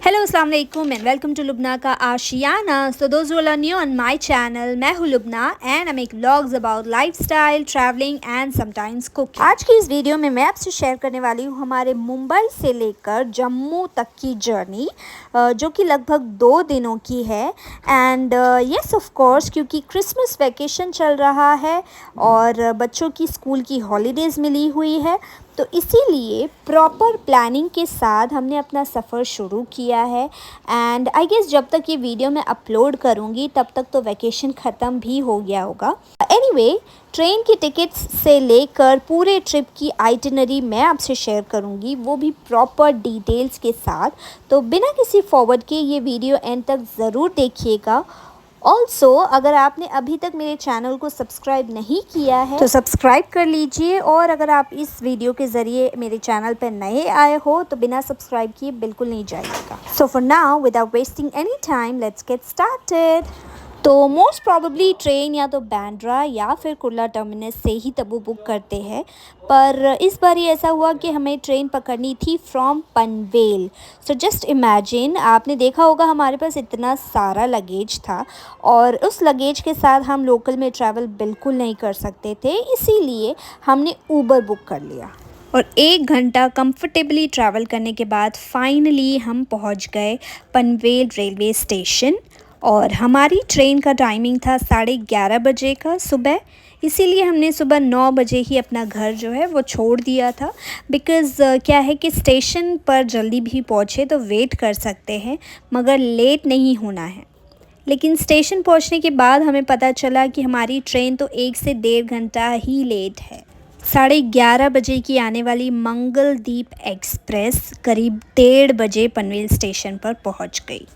Hello अस्सलाम वालेकुम and welcome to Lubna का आशियाना। So those who are new on my channel, मैं हूँ Lubna and I make vlogs about lifestyle, travelling and sometimes cooking. आज की इस वीडियो में मैं आपसे शेयर करने वाली हूँ हमारे मुंबई से लेकर जम्मू तक की जर्नी, जो कि लगभग 2 दिनों की है। एंड यस ऑफ कोर्स, क्योंकि क्रिसमस वेकेशन चल रहा है और बच्चों की स्कूल की हॉलीडेज़ मिली हुई है, तो इसीलिए प्रॉपर प्लानिंग के साथ हमने अपना सफ़र शुरू किया है। एंड आई गेस जब तक ये वीडियो मैं अपलोड करूँगी तब तक तो वैकेशन ख़त्म भी हो गया होगा। एनीवे, ट्रेन की टिकट्स से लेकर पूरे ट्रिप की आइटिनरी मैं आपसे शेयर करूँगी, वो भी प्रॉपर डिटेल्स के साथ। तो बिना किसी फॉरवर्ड के ये वीडियो एंड तक ज़रूर देखिएगा। ऑल्सो, अगर आपने अभी तक मेरे चैनल को सब्सक्राइब नहीं किया है तो सब्सक्राइब कर लीजिए, और अगर आप इस वीडियो के ज़रिए मेरे चैनल पर नए आए हो तो बिना सब्सक्राइब किए बिल्कुल नहीं जाइएगा। So for now, without wasting any time, let's get started. तो मोस्ट प्रॉबली ट्रेन या तो बांद्रा या फिर कुर्ला टर्मिनस से ही तबू बुक करते हैं, पर इस बार ये ऐसा हुआ कि हमें ट्रेन पकड़नी थी from Panvel. So just imagine, आपने देखा होगा हमारे पास इतना सारा लगेज था और उस लगेज के साथ हम लोकल में ट्रैवल बिल्कुल नहीं कर सकते थे, इसीलिए हमने ऊबर बुक कर लिया और 1 घंटा कंफर्टेबली ट्रैवल करने के बाद फाइनली हम पहुंच गए पनवेल रेलवे स्टेशन। और हमारी ट्रेन का टाइमिंग था 11:30 बजे का सुबह, इसीलिए हमने सुबह 9 बजे ही अपना घर जो है वो छोड़ दिया था। बिकॉज़ क्या है कि स्टेशन पर जल्दी भी पहुँचे तो वेट कर सकते हैं, मगर लेट नहीं होना है। लेकिन स्टेशन पहुँचने के बाद हमें पता चला कि हमारी ट्रेन तो 1 से 1.5 घंटा ही लेट है। 11:30 बजे की आने वाली मंगलदीप एक्सप्रेस करीब 1:30 बजे पनवेल स्टेशन पर पहुँच गई।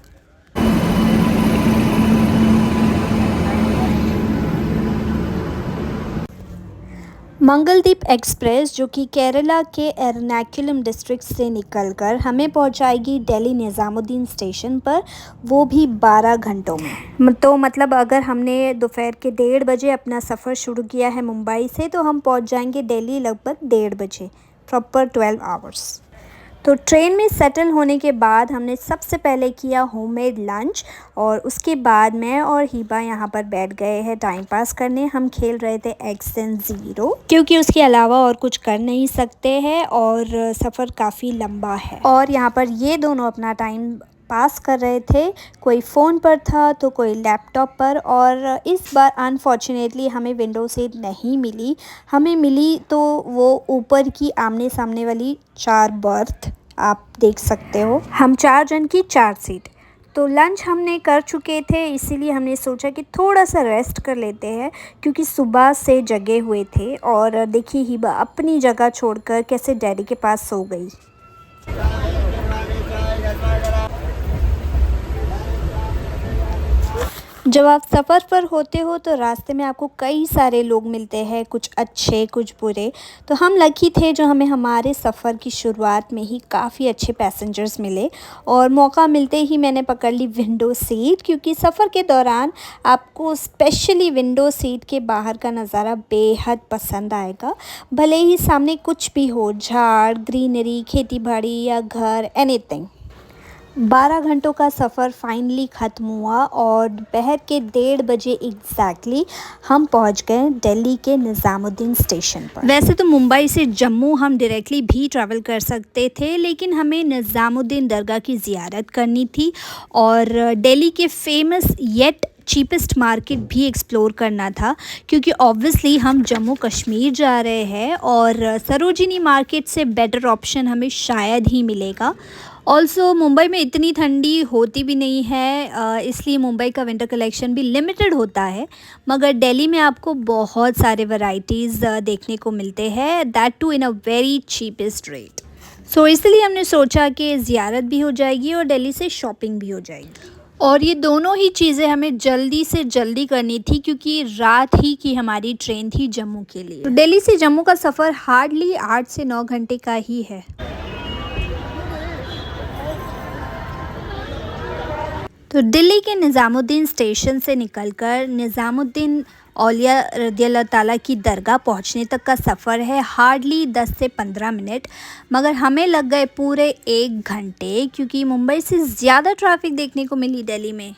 मंगलदीप एक्सप्रेस, जो कि केरला के एर्नाकुलम डिस्ट्रिक्ट से निकलकर हमें पहुंचाएगी दिल्ली निज़ामुद्दीन स्टेशन पर, वो भी 12 घंटों में। तो मतलब अगर हमने दोपहर के 1:30 बजे अपना सफ़र शुरू किया है मुंबई से, तो हम पहुंच जाएंगे दिल्ली लगभग 1:30 बजे, प्रॉपर 12 आवर्स। तो ट्रेन में सेटल होने के बाद हमने सबसे पहले किया होममेड लंच, और उसके बाद मैं और हिबा यहाँ पर बैठ गए हैं टाइम पास करने। हम खेल रहे थे एक्स एंड ज़ीरो, क्योंकि उसके अलावा और कुछ कर नहीं सकते हैं और सफ़र काफ़ी लंबा है। और यहाँ पर ये दोनों अपना टाइम पास कर रहे थे, कोई फ़ोन पर था तो कोई लैपटॉप पर। और इस बार अनफॉर्चुनेटली हमें विंडो सीट नहीं मिली, हमें मिली तो वो ऊपर की आमने सामने वाली 4 बर्थ, आप देख सकते हो। हम 4 जन की 4 सीट। तो लंच हमने कर चुके थे, इसीलिए हमने सोचा कि थोड़ा सा रेस्ट कर लेते हैं, क्योंकि सुबह से जगे हुए थे। और देखिए हिबा अपनी जगह छोड़कर कैसे डैडी के पास सो गई। जब आप सफ़र पर होते हो तो रास्ते में आपको कई सारे लोग मिलते हैं, कुछ अच्छे कुछ बुरे। तो हम लकी थे जो हमें हमारे सफ़र की शुरुआत में ही काफ़ी अच्छे पैसेंजर्स मिले, और मौका मिलते ही मैंने पकड़ ली विंडो सीट, क्योंकि सफ़र के दौरान आपको स्पेशली विंडो सीट के बाहर का नज़ारा बेहद पसंद आएगा। भले ही सामने कुछ भी हो, झाड़, ग्रीनरी, खेती बाड़ी या घर, एनीथिंग। 12 घंटों का सफ़र फाइनली ख़त्म हुआ और दोपहर के 1:30 बजे एग्जैक्टली हम पहुंच गए दिल्ली के निज़ामुद्दीन स्टेशन पर। वैसे तो मुंबई से जम्मू हम डायरेक्टली भी ट्रैवल कर सकते थे, लेकिन हमें निज़ामुद्दीन दरगाह की ज़ियारत करनी थी और दिल्ली के फेमस येट चीपेस्ट मार्केट भी एक्सप्लोर करना था, क्योंकि ऑब्वियसली हम जम्मू कश्मीर जा रहे हैं और सरोजिनी मार्केट से बेटर ऑप्शन हमें शायद ही मिलेगा। ऑल्सो मुंबई में इतनी ठंडी होती भी नहीं है, इसलिए मुंबई का विंटर कलेक्शन भी लिमिटेड होता है, मगर दिल्ली में आपको बहुत सारे वैरायटीज़ देखने को मिलते हैं, that too in a very cheapest rate. So इसलिए हमने सोचा कि ज़ियारत भी हो जाएगी और दिल्ली से शॉपिंग भी हो जाएगी। और ये दोनों ही चीज़ें हमें जल्दी से जल्दी करनी थी, क्योंकि रात ही की हमारी ट्रेन थी जम्मू के लिए। तो दिल्ली से जम्मू का सफ़र हार्डली 8 से 9 घंटे का ही है। तो दिल्ली के निज़ामुद्दीन स्टेशन से निकलकर निज़ामुद्दीन औलिया रज़ियल्लाहु ताला की दरगाह पहुंचने तक का सफ़र है हार्डली 10 से 15 मिनट, मगर हमें लग गए पूरे 1 घंटे क्योंकि मुंबई से ज़्यादा ट्रैफिक देखने को मिली दिल्ली में।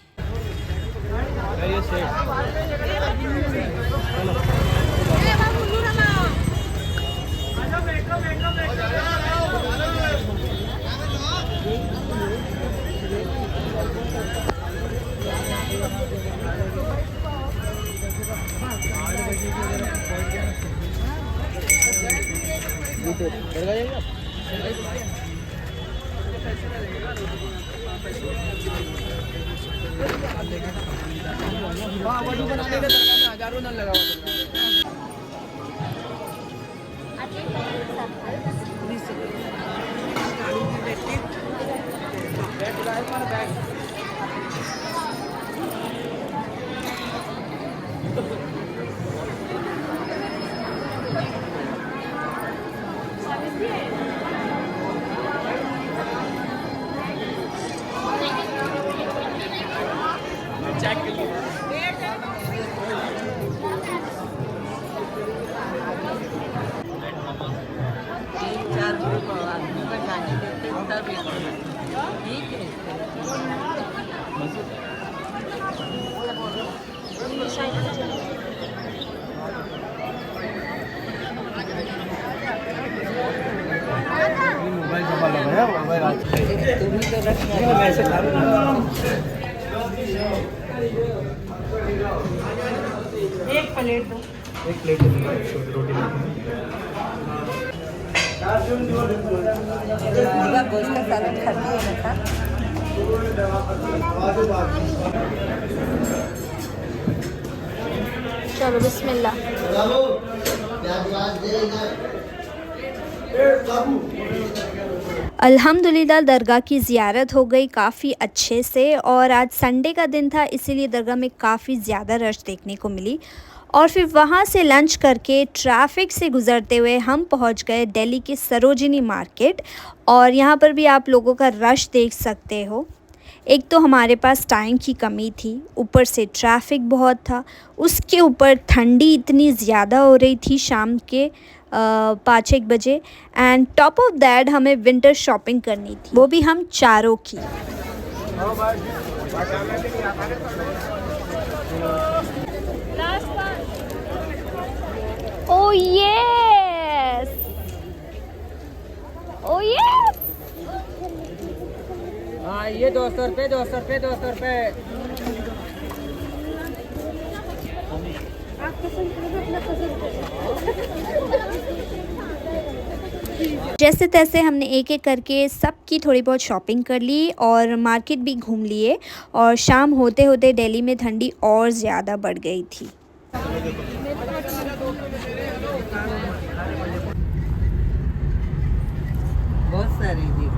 एक प्लेट दो। एक प्लेट रोटी पूरा गोश्त का सालन खाती है ना। चलो बिस्मिल्लाह। अल्हम्दुलिल्लाह दरगाह की ज़ियारत हो गई काफ़ी अच्छे से, और आज संडे का दिन था इसीलिए दरगाह में काफ़ी ज़्यादा रश देखने को मिली। और फिर वहाँ से लंच करके ट्रैफिक से गुज़रते हुए हम पहुँच गए दिल्ली के सरोजिनी मार्केट, और यहाँ पर भी आप लोगों का रश देख सकते हो। एक तो हमारे पास टाइम की कमी थी, ऊपर से ट्रैफिक बहुत था, उसके ऊपर ठंडी इतनी ज़्यादा हो रही थी शाम के 5-1 बजे, एंड टॉप ऑफ दैट हमें विंटर शॉपिंग करनी थी, वो भी हम चारों की। Oh yes, oh yes. हाँ ये 200 रुपये, 200 रुपये, 200 रुपये। जैसे तैसे हमने एक एक करके सबकी थोड़ी बहुत शॉपिंग कर ली और मार्केट भी घूम लिए, और शाम होते होते दिल्ली में ठंडी और ज़्यादा बढ़ गई थी। बहुत सारी थी।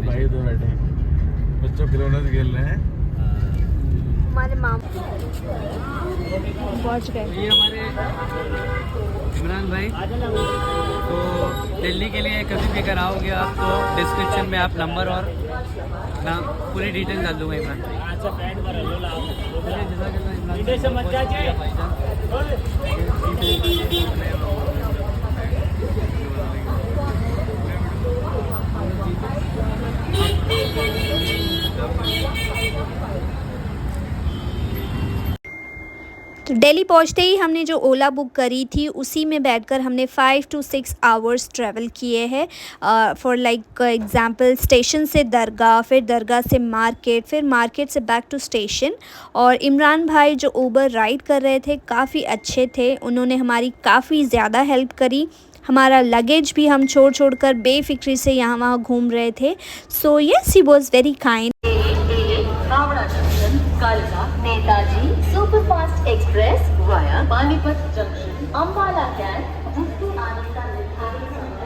भाई तो बैठे हैं, बच्चों खिलौने से खेल रहे हैं। हमारे मामा पहुँच गए। ये हमारे इमरान भाई, तो दिल्ली के लिए कभी भी अगर आओगे आप तो डिस्क्रिप्शन में आप नंबर और नाम पूरी डिटेल डाल दूँगा इमरान भाई। तो दिल्ली पहुंचते ही हमने जो ओला बुक करी थी उसी में बैठकर हमने 5 to 6 आवर्स ट्रैवल किए हैं, फॉर लाइक एग्जांपल स्टेशन से दरगाह, फिर दरगाह से मार्केट, फिर मार्केट से बैक टू स्टेशन। और इमरान भाई जो ऊबर राइड कर रहे थे काफ़ी अच्छे थे, उन्होंने हमारी काफ़ी ज़्यादा हेल्प करी। हमारा लगेज भी हम छोड़ कर बेफिक्री से यहाँ वहाँ घूम रहे थे। So yes, he was very kind. Howrah junction, कालका, Netaji superfast express via Panipat junction, Ambala Cantt, जिससे आने का निर्धारित समय।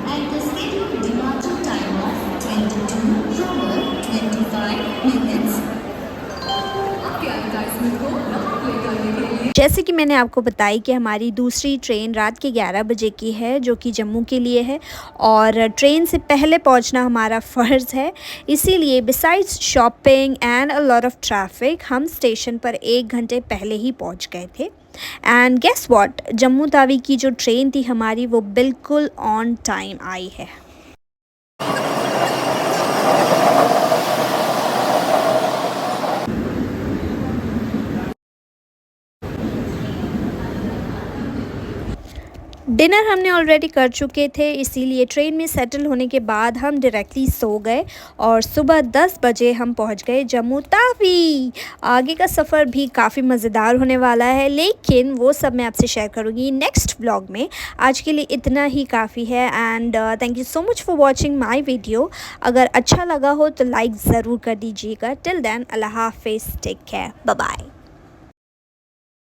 And the scheduled departure time of 22 hours 25 minutes. आपके एडवर्टाइजमेंट को प्ले करने के लिए जैसे कि मैंने आपको बताई कि हमारी दूसरी ट्रेन रात के 11 बजे की है जो कि जम्मू के लिए है और ट्रेन से पहले पहुंचना हमारा फ़र्ज़ है। इसीलिए besides shopping and a lot of traffic हम स्टेशन पर 1 घंटे पहले ही पहुंच गए थे। And guess what, Jammu Tawi की जो ट्रेन थी हमारी वो बिल्कुल ऑन टाइम आई है। डिनर हमने ऑलरेडी कर चुके थे, इसीलिए ट्रेन में सेटल होने के बाद हम डायरेक्टली सो गए और सुबह 10 बजे हम पहुंच गए जम्मू तावी। आगे का सफ़र भी काफ़ी मज़ेदार होने वाला है, लेकिन वो सब मैं आपसे शेयर करूँगी नेक्स्ट व्लॉग में। आज के लिए इतना ही काफ़ी है and thank you so much for watching my video. अगर अच्छा लगा हो तो लाइक ज़रूर कर दीजिएगा। टिल देन अल्लाह हाफिज़, टेक केयर, बाय बाय।